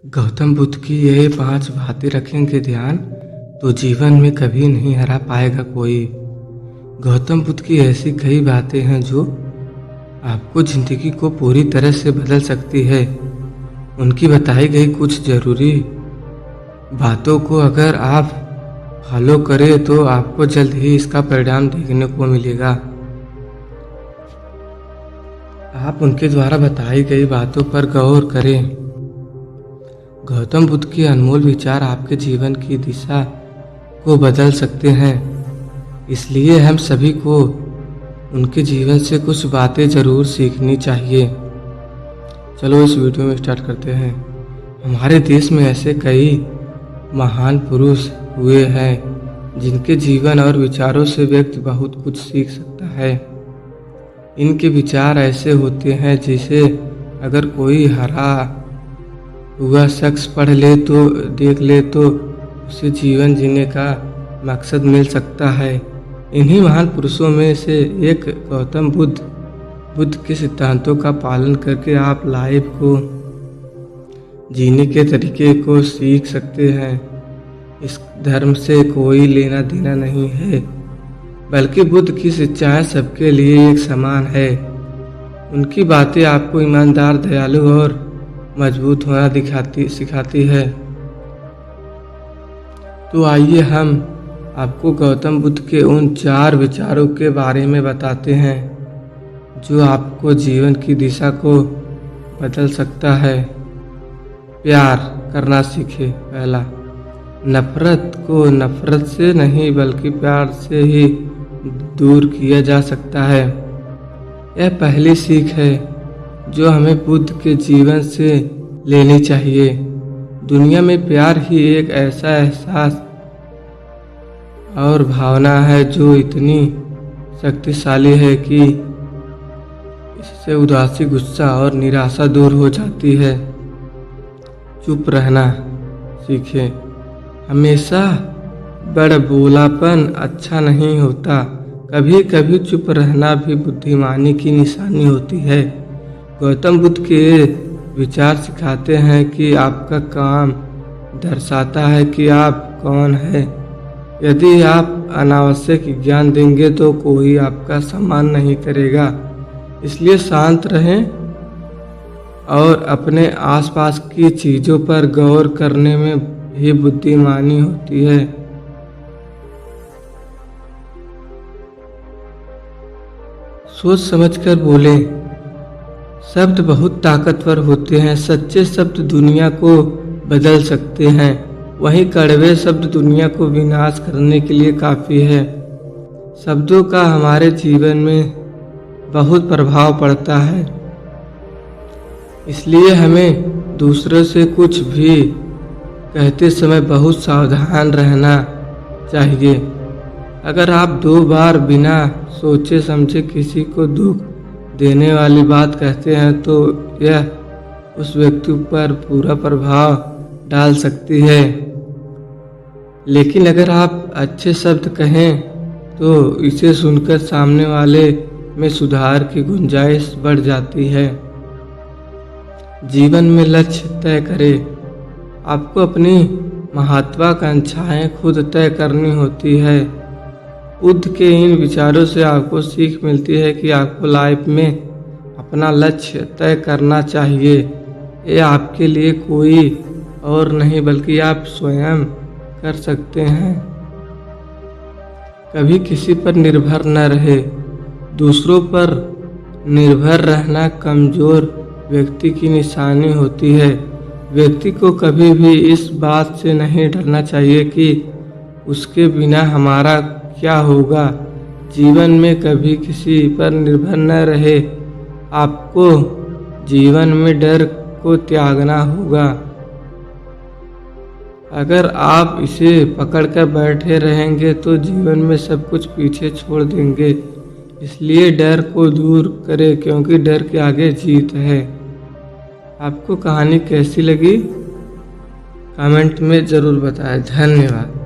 गौतम बुद्ध की ये 5 बातें रखेंगे ध्यान तो जीवन में कभी नहीं हरा पाएगा कोई। गौतम बुद्ध की ऐसी कई बातें हैं जो आपको ज़िंदगी को पूरी तरह से बदल सकती है। उनकी बताई गई कुछ ज़रूरी बातों को अगर आप फॉलो करें तो आपको जल्द ही इसका परिणाम देखने को मिलेगा। आप उनके द्वारा बताई गई बातों पर गौर करें। गौतम बुद्ध के अनमोल विचार आपके जीवन की दिशा को बदल सकते हैं, इसलिए हम सभी को उनके जीवन से कुछ बातें ज़रूर सीखनी चाहिए। चलो इस वीडियो में स्टार्ट करते हैं। हमारे देश में ऐसे कई महान पुरुष हुए हैं जिनके जीवन और विचारों से व्यक्ति बहुत कुछ सीख सकता है। इनके विचार ऐसे होते हैं जिसे अगर कोई हरा हुआ शख्स पढ़ ले तो देख ले तो उसे जीवन जीने का मकसद मिल सकता है। इन्हीं महान पुरुषों में से एक गौतम बुद्ध के सिद्धांतों का पालन करके आप लाइफ को जीने के तरीके को सीख सकते हैं। इस धर्म से कोई लेना देना नहीं है, बल्कि बुद्ध की शिक्षाएं सबके लिए एक समान है। उनकी बातें आपको ईमानदार, दयालु और मजबूत होना सिखाती है। तो आइए हम आपको गौतम बुद्ध के उन 4 विचारों के बारे में बताते हैं जो आपको जीवन की दिशा को बदल सकता है। प्यार करना सीखें। पहला, नफरत को नफरत से नहीं बल्कि प्यार से ही दूर किया जा सकता है। यह पहली सीख है जो हमें बुद्ध के जीवन से लेनी चाहिए। दुनिया में प्यार ही एक ऐसा एहसास और भावना है जो इतनी शक्तिशाली है कि इससे उदासी, गुस्सा और निराशा दूर हो जाती है। चुप रहना सीखें। हमेशा बड़बोलापन अच्छा नहीं होता, कभी कभी चुप रहना भी बुद्धिमानी की निशानी होती है। गौतम बुद्ध के विचार सिखाते हैं कि आपका काम दर्शाता है कि आप कौन हैं। यदि आप अनावश्यक ज्ञान देंगे तो कोई आपका सम्मान नहीं करेगा। इसलिए शांत रहें और अपने आसपास की चीज़ों पर गौर करने में भी बुद्धिमानी होती है। सोच समझकर बोलें। शब्द बहुत ताकतवर होते हैं। सच्चे शब्द दुनिया को बदल सकते हैं, वहीं कड़वे शब्द दुनिया को विनाश करने के लिए काफ़ी है। शब्दों का हमारे जीवन में बहुत प्रभाव पड़ता है, इसलिए हमें दूसरों से कुछ भी कहते समय बहुत सावधान रहना चाहिए। अगर आप 2 बार बिना सोचे समझे किसी को दुख देने वाली बात कहते हैं तो यह उस व्यक्ति पर पूरा प्रभाव डाल सकती है। लेकिन अगर आप अच्छे शब्द कहें तो इसे सुनकर सामने वाले में सुधार की गुंजाइश बढ़ जाती है। जीवन में लक्ष्य तय करें। आपको अपनी महत्वाकांक्षाएं खुद तय करनी होती है। बुद्ध के इन विचारों से आपको सीख मिलती है कि आपको लाइफ में अपना लक्ष्य तय करना चाहिए। ये आपके लिए कोई और नहीं बल्कि आप स्वयं कर सकते हैं। कभी किसी पर निर्भर न रहे। दूसरों पर निर्भर रहना कमजोर व्यक्ति की निशानी होती है। व्यक्ति को कभी भी इस बात से नहीं डरना चाहिए कि उसके बिना हमारा क्या होगा। जीवन में कभी किसी पर निर्भर न रहे। आपको जीवन में डर को त्यागना होगा। अगर आप इसे पकड़कर बैठे रहेंगे तो जीवन में सब कुछ पीछे छोड़ देंगे। इसलिए डर को दूर करें, क्योंकि डर के आगे जीत है। आपको कहानी कैसी लगी कमेंट में ज़रूर बताएं। धन्यवाद।